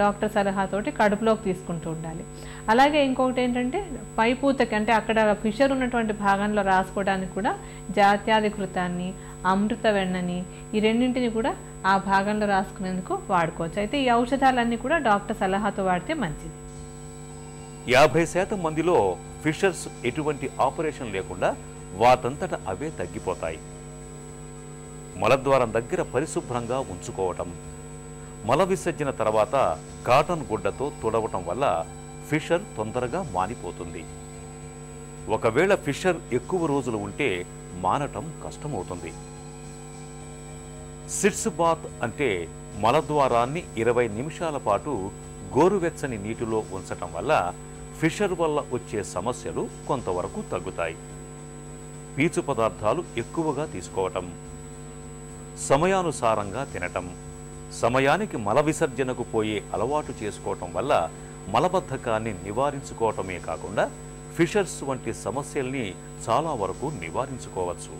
Doctor సలహాతోటి కడుపులోకి తీసుకుంటూ ఉండాలి. అలాగే ఇంకొకటి ఏంటంటే పైపూతకి అంటే అక్కడ ఫిషర్ ఉన్నటువంటి భాగంలో రాసుకోవడానికి కూడా జాత్యాధికృతాన్ని, అమృత వెన్నని ఈ రెండింటిని కూడా ఆ భాగంలో రాసుకునేందుకు వాడుకోవచ్చు. అయితే ఈ ఔషధాలన్నీ కూడా డాక్టర్ సలహాతో వాడితే మంచిది. 50% మందిలో ఫిషర్స్ ఎటువంటి ఆపరేషన్ లేకుండా వాటంతట అవే తగ్గిపోతాయి. మలద్వారం దగ్గర పరిశుభ్రంగా ఉంచుకోవటం, మల విసర్జన తర్వాత కాటన్ గుడ్డతో తుడవటం వల్ల ఫిషర్ తొందరగా మానిపోతుంది. ఒకవేళ ఫిషర్ ఎక్కువ రోజులు ఉంటే మానటం కష్టమవుతుంది. సిట్స్ బాత్ అంటే మలద్వారాన్ని 20 నిమిషాల పాటు గోరువెచ్చని నీటిలో ఉంచటం వల్ల ఫిషర్ వల్ల వచ్చే సమస్యలు కొంతవరకు తగ్గుతాయి. పీచు పదార్థాలు ఎక్కువగా తీసుకోవటం, సమయానుసారంగా తినటం, సమయానికి మల విసర్జనకు పోయే అలవాటు చేసుకోవటం వల్ల మలబద్ధకాన్ని నివారించుకోవటమే కాకుండా ఫిషర్స్ వంటి సమస్యల్ని చాలా వరకు నివారించుకోవచ్చు.